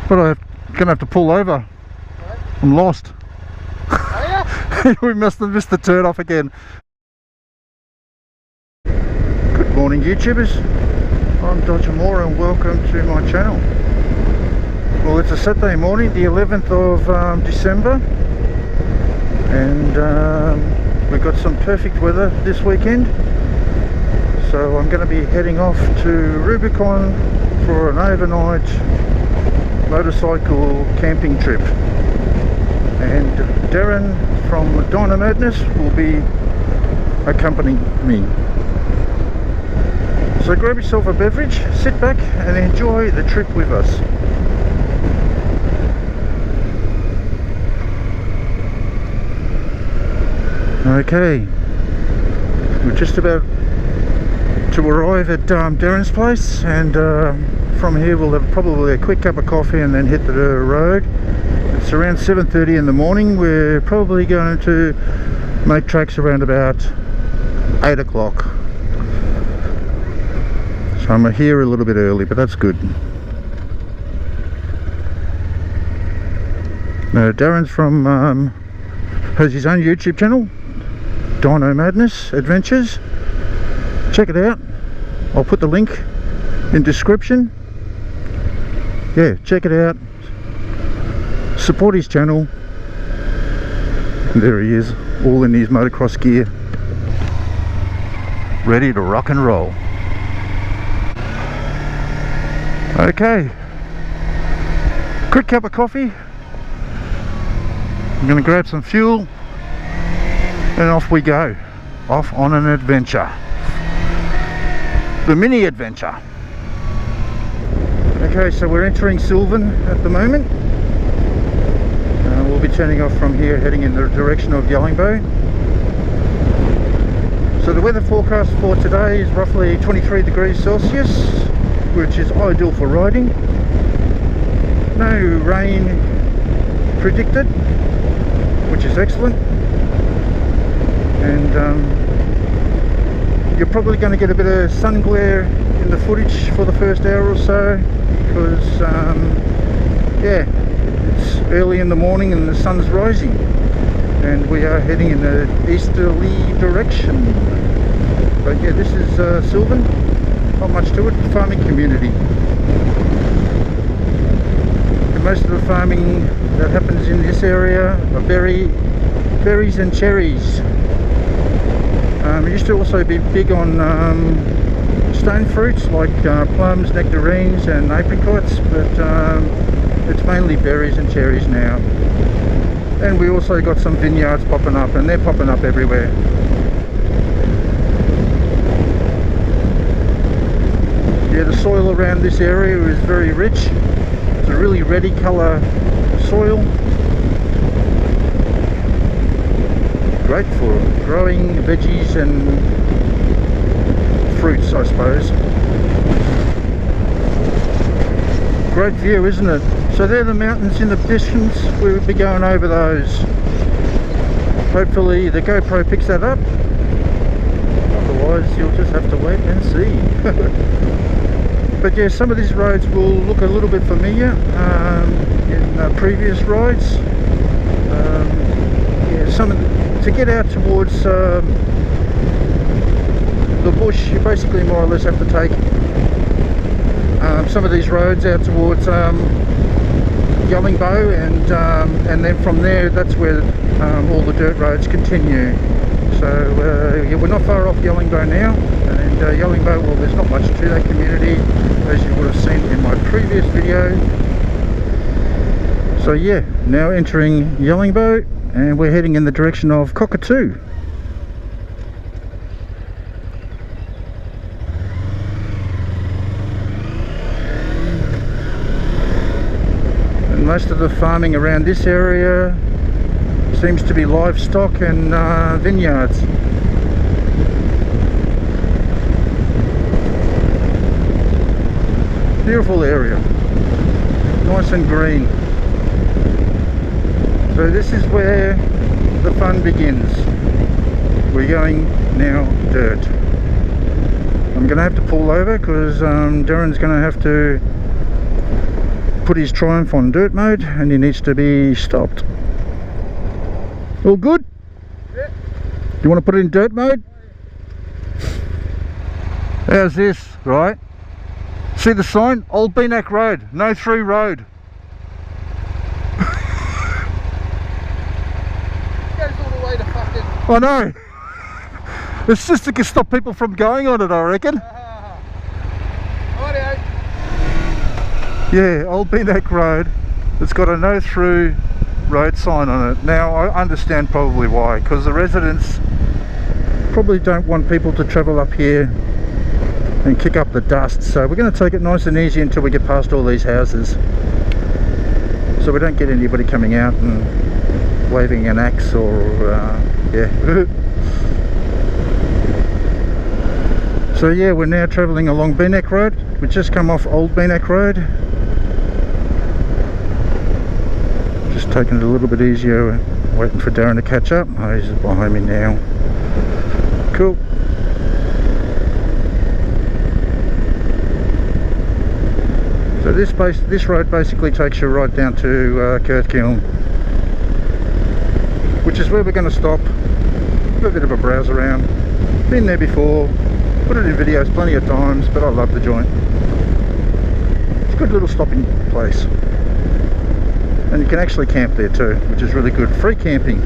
But I'm gonna have to pull over. I'm lost. We must have missed the turn off again. Good morning, YouTubers. I'm Dr. Mohr and welcome to my channel. Well, it's a Saturday morning, the 11th of December, and we've got some perfect weather this weekend. So I'm going to be heading off to Rubicon for an overnight motorcycle camping trip. And Darren from Dyna Madness will be accompanying me. So grab yourself a beverage, sit back and enjoy the trip with us. Okay, we're just about to arrive at Darren's place, and from here we'll have probably a quick cup of coffee and then hit the road. It's around 7:30 in the morning. We're probably going to make tracks around about 8 o'clock. So I'm here a little bit early, but that's good. Now Darren's from has his own YouTube channel, Dyna Madness Adventures. Check it out. I'll put the link in description. Yeah, check it out. Support his channel. And there he is, all in his motocross gear, ready to rock and roll. Okay, quick cup of coffee. I'm gonna grab some fuel and off we go, off on an adventure, the mini adventure. Okay, so we're entering Sylvan at the moment. We'll be turning off from here, heading in the direction of Yellingbo. So the weather forecast for today is roughly 23 degrees Celsius, which is ideal for riding. No rain predicted, which is excellent. And you're probably going to get a bit of sun glare in the footage for the first hour or so, because yeah, it's early in the morning and the sun's rising, and we are heading in the easterly direction. But yeah, this is Sylvan. Not much to it, farming community. And most of the farming that happens in this area are berries and cherries. It used to also be big on stone fruits like plums, nectarines and apricots, but it's mainly berries and cherries now. And we also got some vineyards popping up, and they're popping up everywhere. Yeah, the soil around this area is very rich. It's a really reddy colour soil. Great for growing veggies and fruits, I suppose. Great view, isn't it? So there are the mountains in the distance. We'll be going over those. Hopefully the GoPro picks that up. Otherwise you'll just have to wait and see. But yeah, some of these roads will look a little bit familiar in previous rides. Yeah, to get out towards the bush, you basically more or less have to take some of these roads out towards Yellingbo, and then from there that's where all the dirt roads continue. So yeah, we're not far off Yellingbo now, and Yellingbo, well, there's not much to that community, as you would have seen in my previous video. So yeah, now entering Yellingbo, and we're heading in the direction of Cockatoo. And most of the farming around this area seems to be livestock and vineyards. Beautiful area, nice and green. So this is where the fun begins. We're going now dirt. I'm going to have to pull over because Darren's going to have to put his Triumph on dirt mode and he needs to be stopped. All good? Yeah. You want to put it in dirt mode? How's this, right? See the sign? Old Beaneck Road, no through road. It goes all the way to fucking... I know. It's just to stop people from going on it, I reckon. Audio. Yeah, Old Beaneck Road. It's got a no through road sign on it. Now I understand probably why, because the residents probably don't want people to travel up here and kick up the dust, so we're going to take it nice and easy until we get past all these houses, so we don't get anybody coming out and waving an axe or yeah. So yeah, we're now travelling along Beaneck Road. We've just come off Old Beaneck Road, just taking it a little bit easier, waiting for Darren to catch up. Oh, he's behind me now. Cool. So this road basically takes you right down to Kirth Kiln, which is where we're going to stop, have a bit of a browse around. Been there before, put it in videos plenty of times, but I love the joint. It's a good little stopping place, and you can actually camp there too, which is really good. Free camping.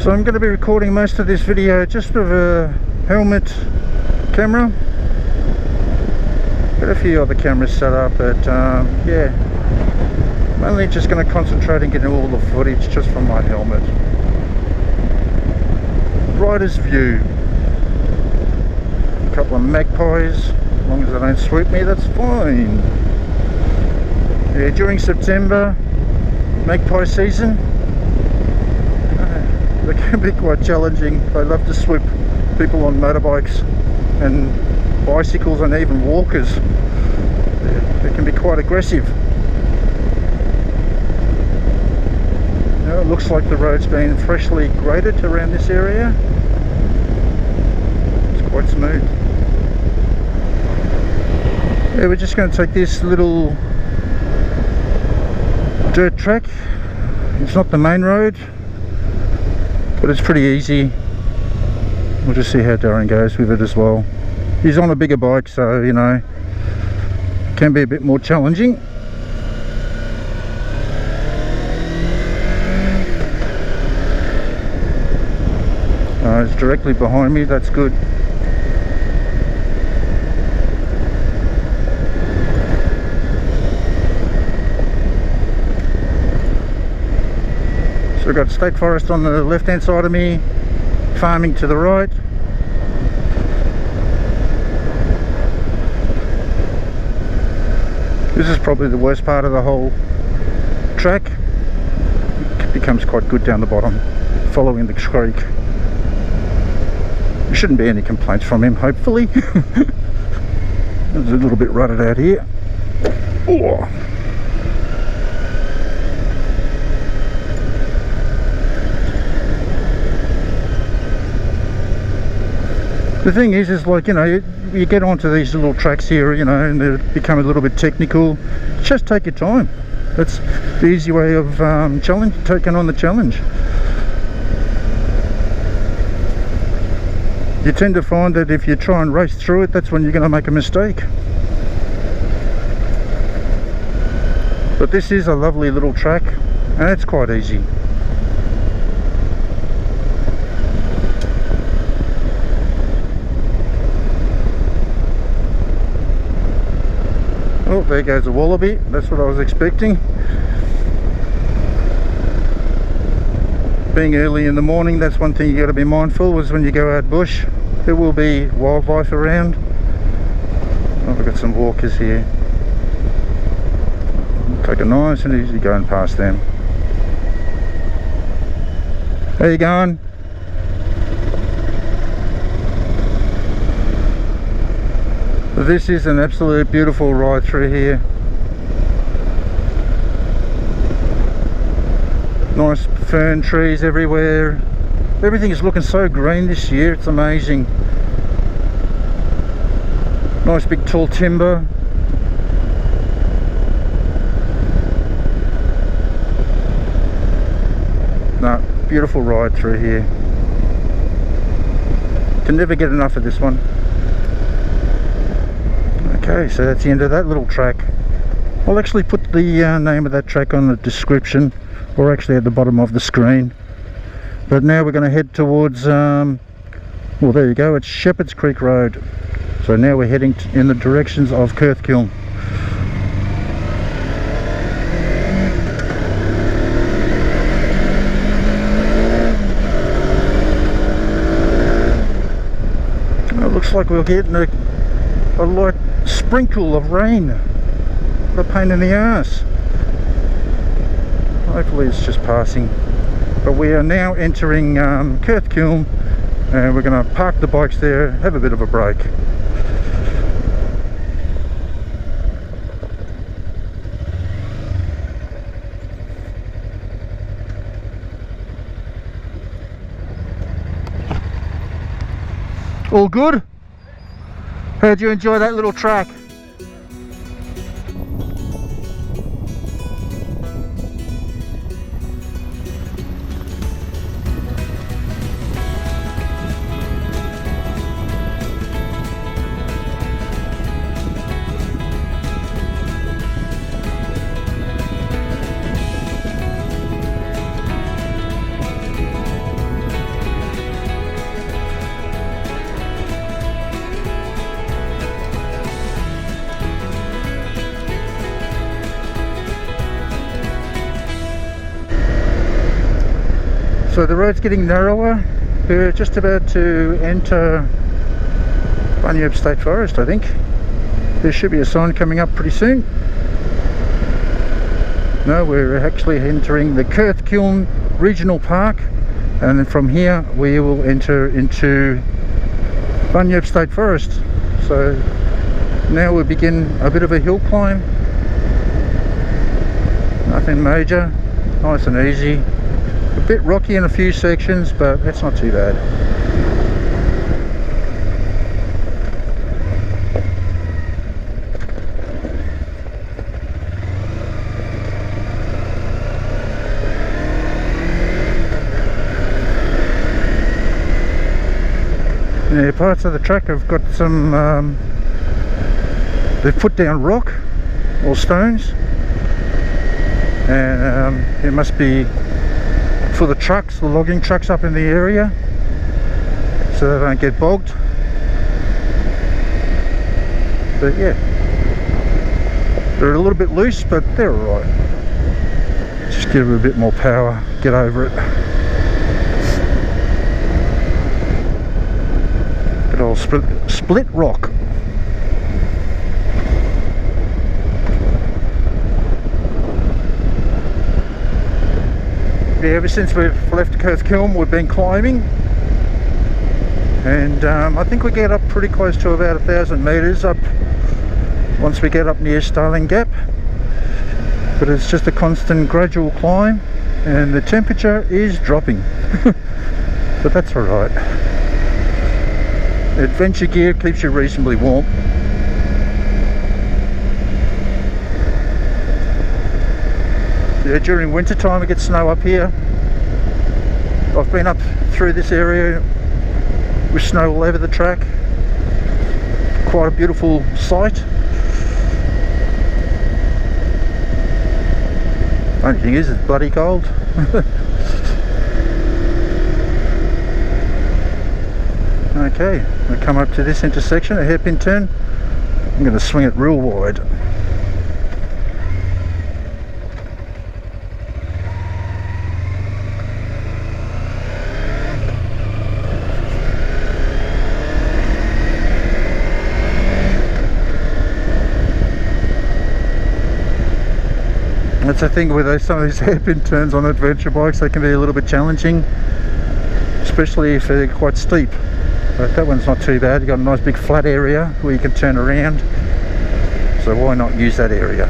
So I'm going to be recording most of this video just with a helmet camera. Got a few other cameras set up, but yeah, I'm only just going to concentrate on getting all the footage just from my helmet. Rider's view. A couple of magpies, as long as they don't swoop me, that's fine. Yeah, during September, magpie season. They can be quite challenging. They love to swoop people on motorbikes and bicycles and even walkers. They can be quite aggressive. Now it looks like the road's been freshly graded around this area. It's quite smooth. Yeah, we're just going to take this little dirt track. It's not the main road, but it's pretty easy. We'll just see how Darren goes with it as well. He's on a bigger bike, so you know, it can be a bit more challenging. It's directly behind me, that's good. So we've got State Forest on the left hand side of me, farming to the right. This is probably the worst part of the whole track. It becomes quite good down the bottom, following the creek. There shouldn't be any complaints from him, hopefully. It's a little bit rutted out here. Oh. The thing is like, you know, you get onto these little tracks here, you know, and they become a little bit technical. Just take your time. That's the easy way of taking on the challenge. You tend to find that if you try and race through it, that's when you're going to make a mistake. But this is a lovely little track, and it's quite easy. Oh, there goes a wallaby. That's what I was expecting. Being early in the morning, that's one thing you got to be mindful, is when you go out bush, there will be wildlife around. Oh, we've got some walkers here. Take it nice and easy going past them. How you going? This is an absolute beautiful ride through here. Nice fern trees everywhere, Everything is looking so green this year, it's amazing. Nice big tall timber. No, beautiful ride through here. Can never get enough of this one. Okay, so that's the end of that little track. I'll actually put the name of that track on the description, or actually at the bottom of the screen. But now we're going to head towards, well, there you go, it's Shepherd's Creek Road. So now we're heading in the directions of Kirth Kiln. It looks like we're getting a light sprinkle of rain. What a pain in the ass. Hopefully it's just passing. But we are now entering Kirth Kiln, and we're going to park the bikes there, have a bit of a break. All good? How'd you enjoy that little track? So the road's getting narrower. We're just about to enter Bunyip State Forest, I think. There should be a sign coming up pretty soon. No, we're actually entering the Kirth Kiln Regional Park, and then from here we will enter into Bunyip State Forest. So now we begin a bit of a hill climb. Nothing major, nice and easy. A bit rocky in a few sections, but that's not too bad. Yeah, parts of the track have got some, they've put down rock or stones, and it must be for the trucks, the logging trucks up in the area, so they don't get bogged. But yeah, they're a little bit loose, but they're alright. Just give it a bit more power, get over it. Good old split rock. Yeah, ever since we've left Kirth Kiln we've been climbing, and I think we get up pretty close to about 1,000 metres up once we get up near Starling Gap, but it's just a constant gradual climb, and the temperature is dropping. But that's alright. Adventure gear keeps you reasonably warm. Yeah, during winter time it gets snow up here. I've been up through this area with snow all over the track. Quite a beautiful sight. Only thing is, it's bloody cold. Okay, we come up to this intersection, a hairpin turn. I'm going to swing it real wide. That's the thing with some of these hairpin turns on adventure bikes, they can be a little bit challenging, especially if they're quite steep. But that one's not too bad. You've got a nice big flat area where you can turn around, so why not use that area?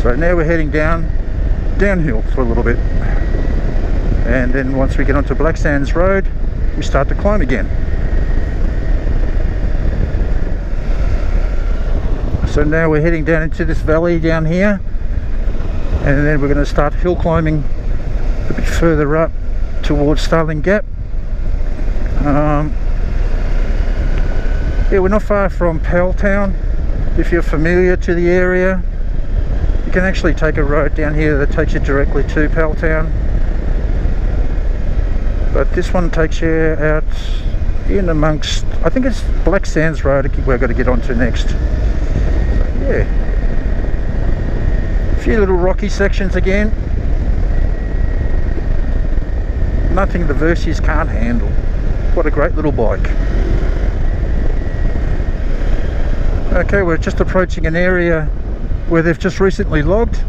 So now we're heading downhill for a little bit. and then once we get onto Black Sands Road, we start to climb again. So now we're heading down into this valley down here, and then we're going to start hill climbing a bit further up towards Starling Gap. Yeah, we're not far from Powelltown. If you're familiar to the area, you can actually take a road down here that takes you directly to Powelltown, but this one takes you out in amongst, I think it's Black Sands Road we're going to get onto next. So, yeah, a few little rocky sections again, nothing the Versys can't handle. What a great little bike. Okay, we're just approaching an area where they've just recently logged.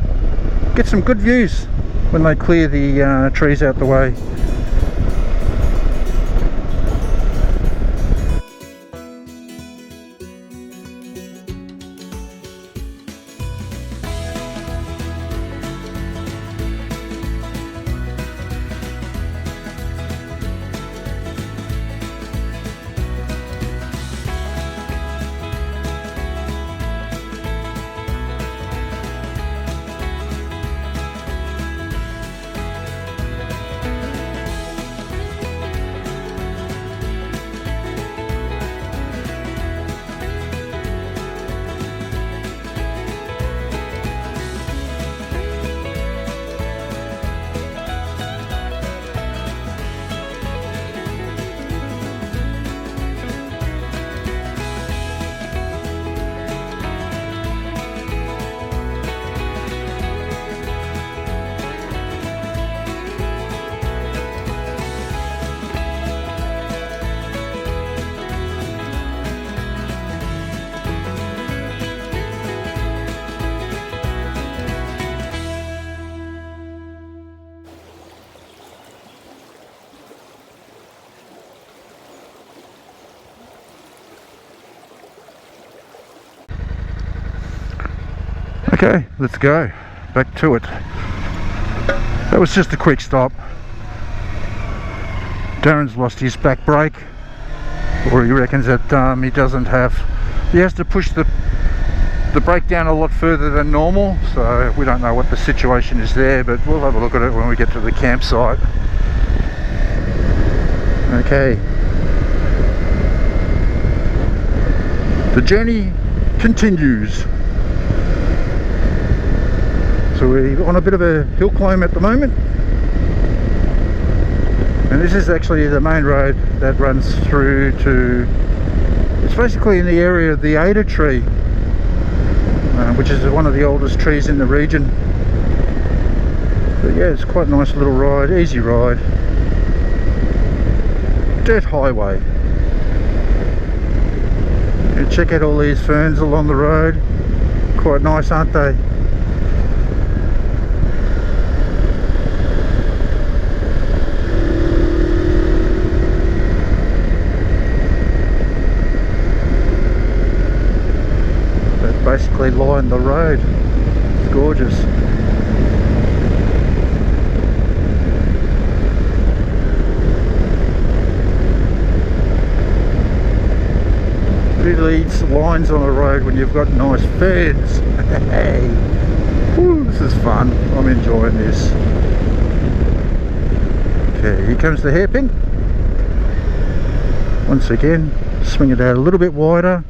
Get some good views when they clear the trees out the way. Okay, let's go back to it. That was just a quick stop. Darren's lost his back brake, or he reckons that he has to push the brake down a lot further than normal, so we don't know what the situation is there, but we'll have a look at it when we get to the campsite. Okay, the journey continues. So we're on a bit of a hill climb at the moment, and this is actually the main road that runs through to, it's basically in the area of the Ada tree, which is one of the oldest trees in the region. But yeah, it's quite a nice little ride, easy ride, dirt highway. And check out all these ferns along the road, quite nice, aren't they? Basically line the road. It's gorgeous. Who leads lines on a road when you've got nice ferns? Hey, woo, this is fun. I'm enjoying this. Okay, here comes the hairpin. Once again, swing it out a little bit wider.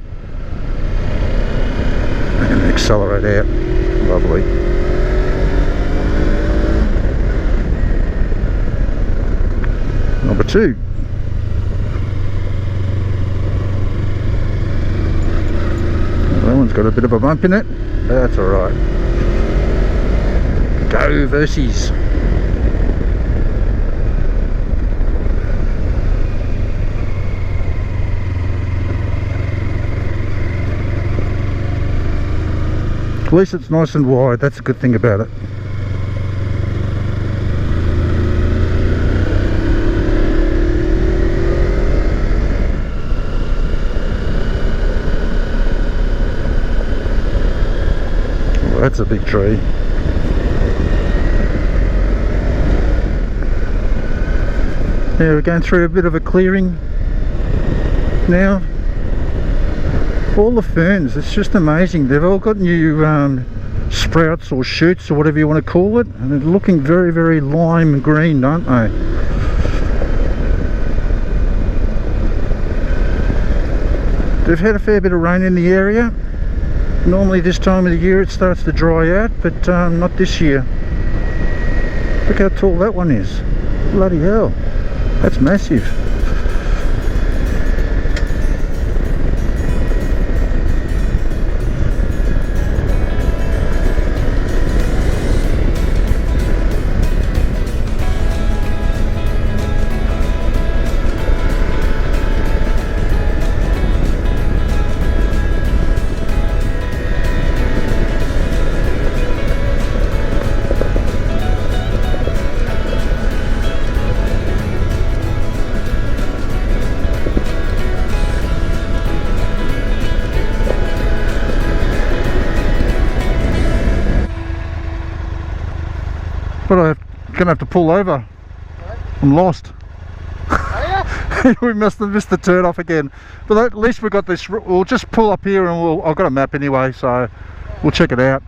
And accelerate out. Lovely. Number 2. That one's got a bit of a bump in it. That's alright. Go Versys. At least it's nice and wide, that's a good thing about it. Well, that's a big tree. Yeah, we're going through a bit of a clearing now. All the ferns, it's just amazing. They've all got new sprouts or shoots or whatever you want to call it, and they're looking very, very lime green, aren't they? They've had a fair bit of rain in the area. Normally this time of the year it starts to dry out, but not this year. Look how tall that one is. Bloody hell, that's massive. But I'm gonna have to pull over. Right. I'm lost. Are you? We must have missed the turn off again. But at least we've got this. We'll just pull up here and I've got a map anyway, so we'll check it out.